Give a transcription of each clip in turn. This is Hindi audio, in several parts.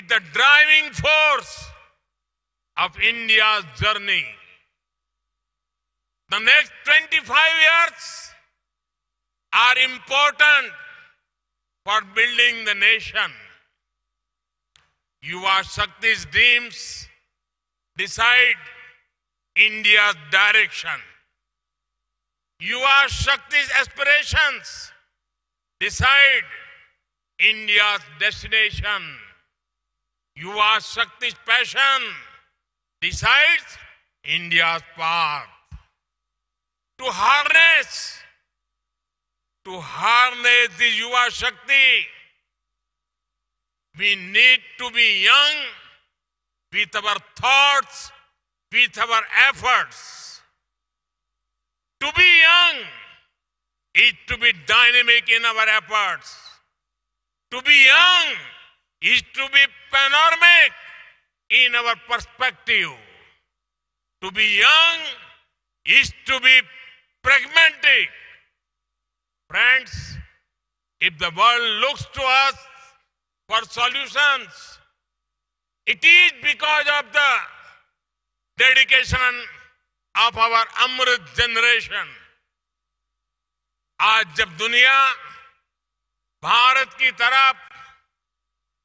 is the driving force of India's journey. The next 25 years are important for building the nation. Yuva Shakti's dreams decide India's direction. Yuva Shakti's aspirations decide India's destination. Yuva Shakti's passion decides India's path. To harness the Yuva Shakti, we need to be young with our thoughts, with our efforts. To be young is to be dynamic in our efforts. To be young is to be panoramic in our perspective. To be young is to be pragmatic. Friends, if the world looks to us for solutions, it is because of the dedication of our Amrit generation. आज जब दुनिया भारत की तरफ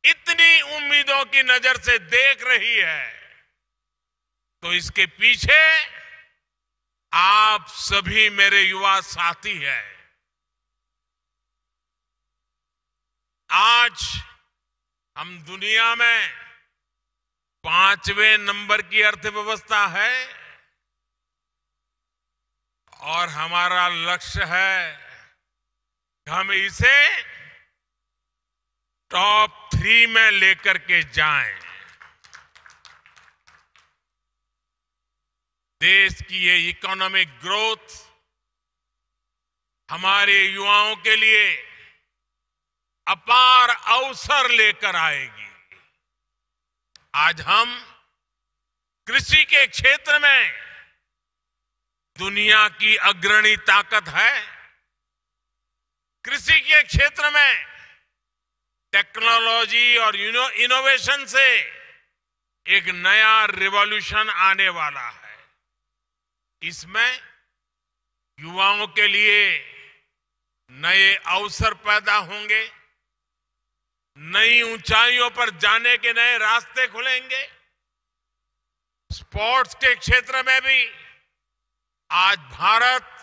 इतनी उम्मीदों की नजर से देख रही है, तो इसके पीछे आप सभी मेरे युवा साथी हैं। आज हम दुनिया में 5वें नंबर की अर्थव्यवस्था है और हमारा लक्ष्य है कि हम इसे टॉप 3 में लेकर के जाएं। देश की ये इकोनॉमिक ग्रोथ हमारे युवाओं के लिए अपार अवसर लेकर आएगी। आज हम कृषि के क्षेत्र में दुनिया की अग्रणी ताकत है। कृषि के क्षेत्र में टेक्नोलॉजी और इनोवेशन से एक नया रिवॉल्यूशन आने वाला है। इसमें युवाओं के लिए नए अवसर पैदा होंगे, नई ऊंचाइयों पर जाने के नए रास्ते खुलेंगे। स्पोर्ट्स के क्षेत्र में भी आज भारत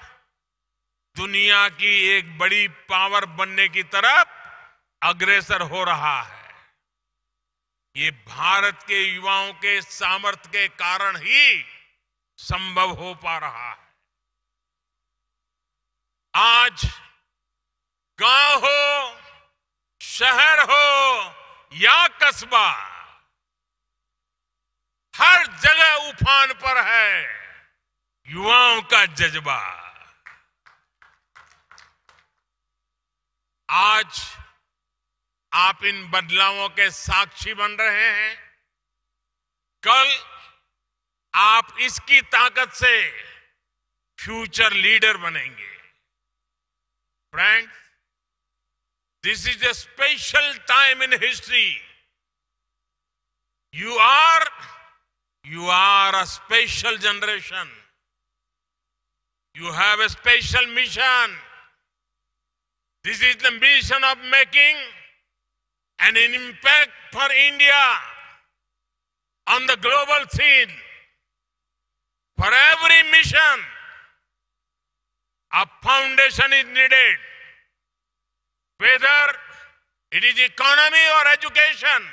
दुनिया की एक बड़ी पावर बनने की तरफ अग्रसर हो रहा है। ये भारत के युवाओं के सामर्थ्य के कारण ही संभव हो पा रहा है। आज गांव हो, शहर हो या कस्बा, हर जगह उफान पर है युवाओं का जज्बा। आज आप इन बदलावों के साक्षी बन रहे हैं। कल आप इसकी ताकत से फ्यूचर लीडर बनेंगे। Friends, this is a special time in history. You are a special generation. You have a special mission. This is the mission of making an impact for India on the global scene. For every mission, a foundation is needed. Whether it is economy or education,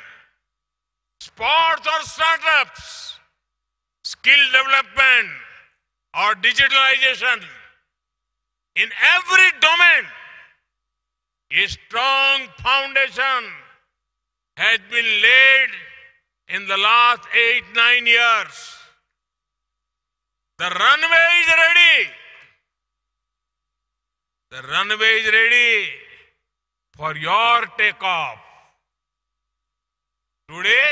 sports or startups, skill development or digitalization, in every domain, a strong foundation has been laid in the last 8-9 years. The runway is ready. The runway is ready for your takeoff. Today,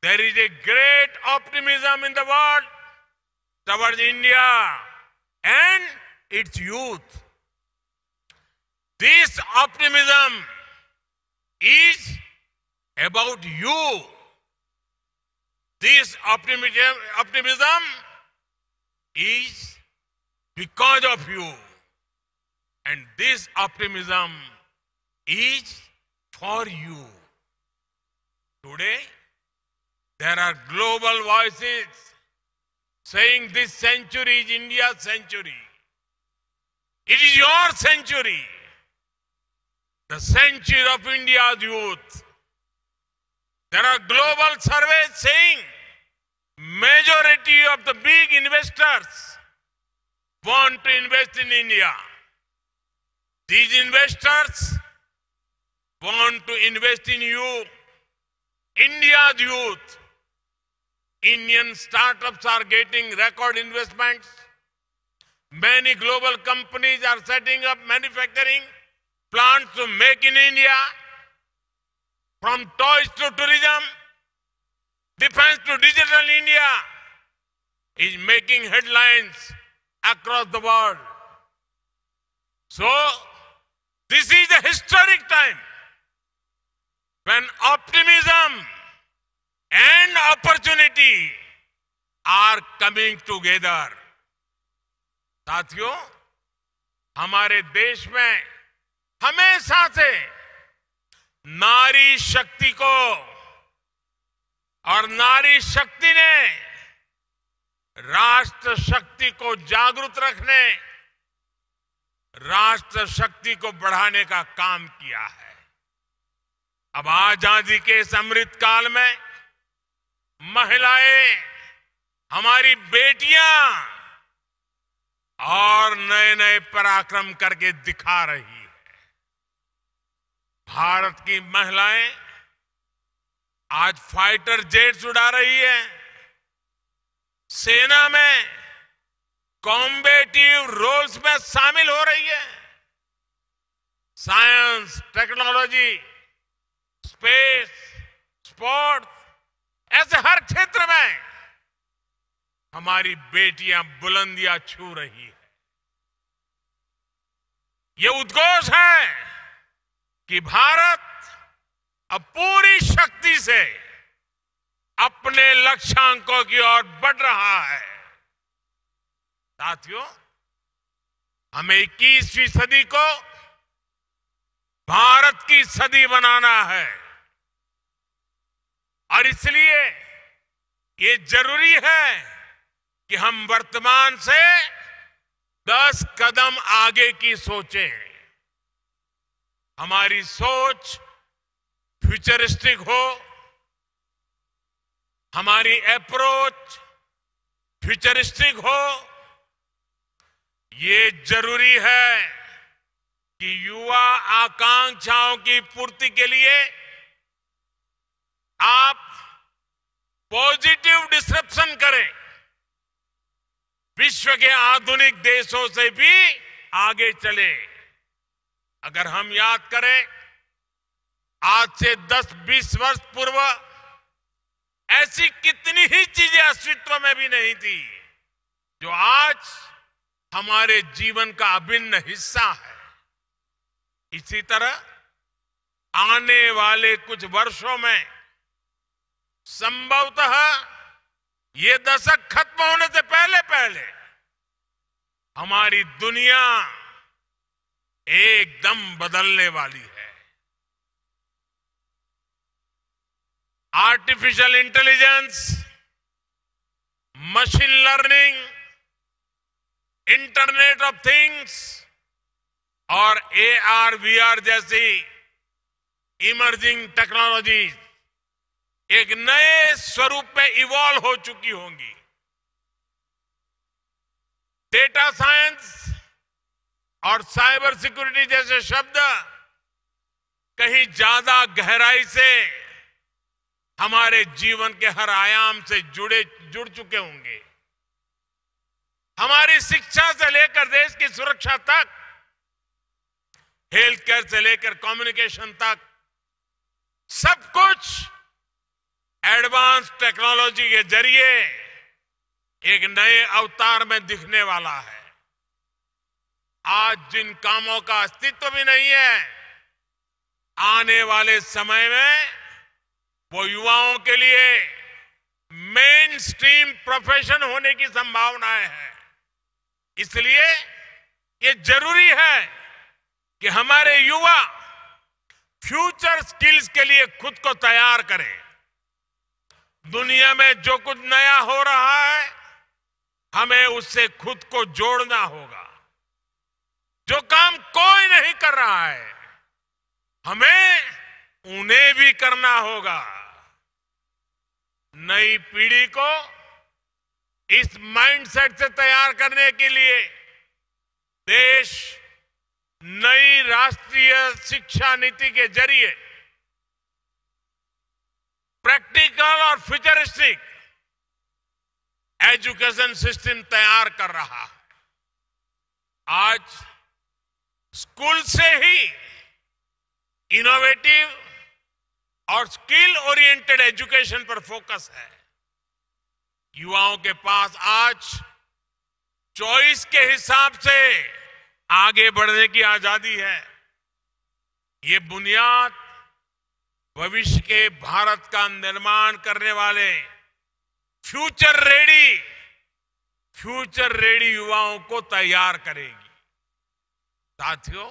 there is a great optimism in the world towards India and its youth. This optimism is about you. This optimism is because of you. And this optimism is for you. Today, there are global voices saying this century is India's century. It is your century. The century of India's youth. There are global surveys saying majority of the big investors want to invest in India. These investors want to invest in you, India's youth. Indian startups are getting record investments. Many global companies are setting up manufacturing plants to make in India. From toys to tourism, defense to digital India is making headlines across the world. So, this is a historic time when optimism and opportunity are coming together. साथियों, हमारे देश में हमेशा से नारी शक्ति को और नारी शक्ति ने राष्ट्र शक्ति को जागृत रखने, राष्ट्र शक्ति को बढ़ाने का काम किया है। अब आजादी के इस अमृत काल में महिलाएं, हमारी बेटियां और नए नए पराक्रम करके दिखा रही है। भारत की महिलाएं आज फाइटर जेट्स उड़ा रही है, सेना में कॉम्बेटिव रोल्स में शामिल हो रही है। साइंस, टेक्नोलॉजी, स्पेस, स्पोर्ट्स, ऐसे हर क्षेत्र में हमारी बेटियां बुलंदियां छू रही है। ये उद्घोष है कि भारत अब पूरी शक्ति से अपने लक्ष्यांकों की ओर बढ़ रहा है। साथियों, हमें 21वीं सदी को भारत की सदी बनाना है और इसलिए ये जरूरी है कि हम वर्तमान से 10 कदम आगे की सोचें। हमारी सोच फ्यूचरिस्टिक हो, हमारी अप्रोच फ्यूचरिस्टिक हो। ये जरूरी है कि युवा आकांक्षाओं की पूर्ति के लिए आप पॉजिटिव डिस्रप्शन करें, विश्व के आधुनिक देशों से भी आगे चले। अगर हम याद करें, आज से 10-20 वर्ष पूर्व ऐसी कितनी ही चीजें अस्तित्व में भी नहीं थी जो आज हमारे जीवन का अभिन्न हिस्सा है। इसी तरह आने वाले कुछ वर्षों में संभवतः ये दशक खत्म होने से पहले पहले हमारी दुनिया एकदम बदलने वाली है। Artificial intelligence, machine learning, internet of things और AR, VR जैसी इमर्जिंग टेक्नोलॉजीज एक नए स्वरूप में इवॉल्व हो चुकी होंगी। डेटा साइंस और साइबर सिक्योरिटी जैसे शब्द कहीं ज्यादा गहराई से हमारे जीवन के हर आयाम से जुड़ चुके होंगे। हमारी शिक्षा से लेकर देश की सुरक्षा तक, हेल्थ केयर से लेकर कम्युनिकेशन तक, सब कुछ एडवांस टेक्नोलॉजी के जरिए एक नए अवतार में दिखने वाला है। आज जिन कामों का अस्तित्व भी नहीं है, आने वाले समय में वो युवाओं के लिए मेन स्ट्रीम प्रोफेशन होने की संभावनाएं हैं। इसलिए ये जरूरी है कि हमारे युवा फ्यूचर स्किल्स के लिए खुद को तैयार करें। दुनिया में जो कुछ नया हो रहा है, हमें उससे खुद को जोड़ना होगा। जो काम कोई नहीं कर रहा है, हमें उन्हें भी करना होगा। नई पीढ़ी को इस माइंडसेट से तैयार करने के लिए देश नई राष्ट्रीय शिक्षा नीति के जरिए प्रैक्टिकल और फ्यूचरिस्टिक एजुकेशन सिस्टम तैयार कर रहा है। आज स्कूल से ही इनोवेटिव और स्किल ओरिएंटेड एजुकेशन पर फोकस है। युवाओं के पास आज चॉइस के हिसाब से आगे बढ़ने की आजादी है। ये बुनियाद भविष्य के भारत का निर्माण करने वाले फ्यूचर रेडी युवाओं को तैयार करेगी। साथियों,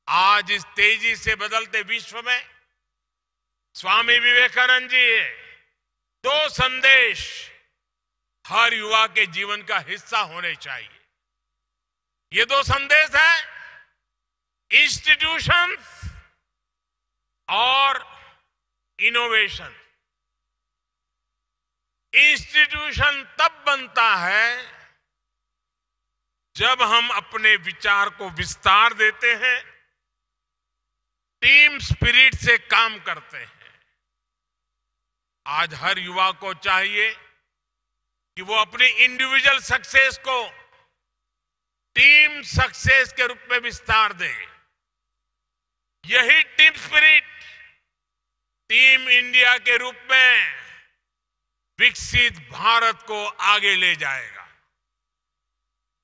आज इस तेजी से बदलते विश्व में स्वामी विवेकानंद जी दो संदेश हर युवा के जीवन का हिस्सा होने चाहिए। ये दो संदेश हैं, इंस्टीट्यूशंस और इनोवेशन। इंस्टीट्यूशन तब बनता है जब हम अपने विचार को विस्तार देते हैं, टीम स्पिरिट से काम करते हैं। आज हर युवा को चाहिए कि वो अपनी इंडिविजुअल सक्सेस को टीम सक्सेस के रूप में विस्तार दे। यही टीम स्पिरिट टीम इंडिया के रूप में विकसित भारत को आगे ले जाएगा।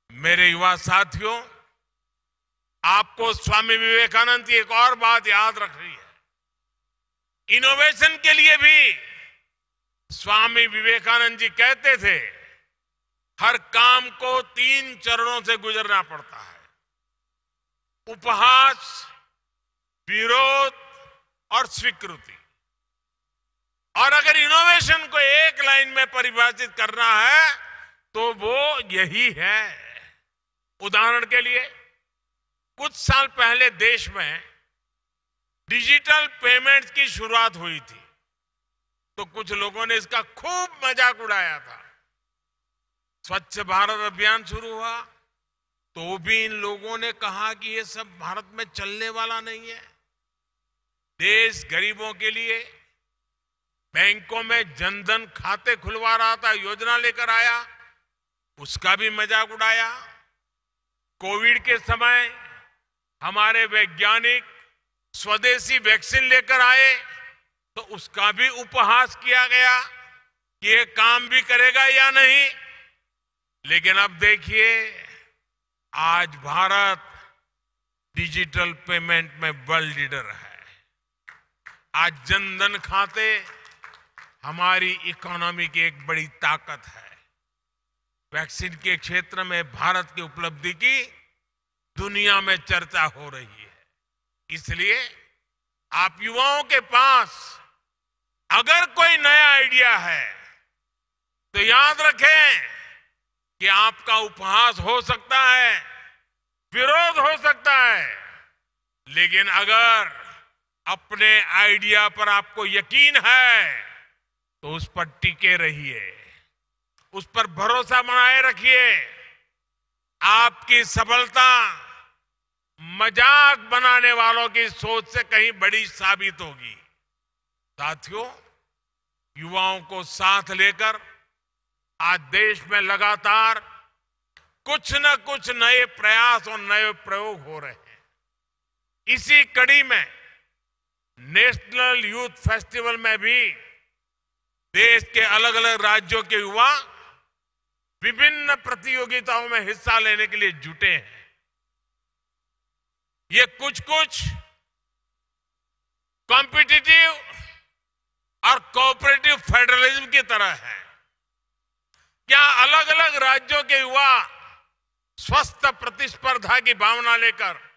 मेरे युवा साथियों, आपको स्वामी विवेकानंद की एक और बात याद रखनी है। इनोवेशन के लिए भी स्वामी विवेकानंद जी कहते थे, हर काम को 3 चरणों से गुजरना पड़ता है: उपहास, विरोध और स्वीकृति। और अगर इनोवेशन को एक लाइन में परिभाषित करना है तो वो यही है। उदाहरण के लिए, कुछ साल पहले देश में डिजिटल पेमेंट्स की शुरुआत हुई थी, तो कुछ लोगों ने इसका खूब मजाक उड़ाया था। स्वच्छ भारत अभियान शुरू हुआ तो भी इन लोगों ने कहा कि ये सब भारत में चलने वाला नहीं है। देश गरीबों के लिए बैंकों में जनधन खाते खुलवा रहा था, योजना लेकर आया, उसका भी मजाक उड़ाया। कोविड के समय हमारे वैज्ञानिक स्वदेशी वैक्सीन लेकर आए तो उसका भी उपहास किया गया कि ये काम भी करेगा या नहीं। लेकिन अब देखिए, आज भारत डिजिटल पेमेंट में वर्ल्ड लीडर है। आज जनधन खाते हमारी इकोनॉमी की एक बड़ी ताकत है। वैक्सीन के क्षेत्र में भारत की उपलब्धि की दुनिया में चर्चा हो रही है। इसलिए आप युवाओं के पास अगर कोई नया आइडिया है तो याद रखें कि आपका उपहास हो सकता है, विरोध हो सकता है, लेकिन अगर अपने आइडिया पर आपको यकीन है तो उस पर टिके रहिए, उस पर भरोसा बनाए रखिए। आपकी सफलता मजाक बनाने वालों की सोच से कहीं बड़ी साबित होगी। साथियों, युवाओं को साथ लेकर आज देश में लगातार कुछ न कुछ नए प्रयास और नए प्रयोग हो रहे हैं। इसी कड़ी में नेशनल यूथ फेस्टिवल में भी देश के अलग अलग राज्यों के युवा विभिन्न प्रतियोगिताओं में हिस्सा लेने के लिए जुटे हैं। ये कुछ कॉम्पिटिटिव और कोऑपरेटिव फेडरलिज्म की तरह है। क्या अलग अलग राज्यों के युवा स्वस्थ प्रतिस्पर्धा की भावना लेकर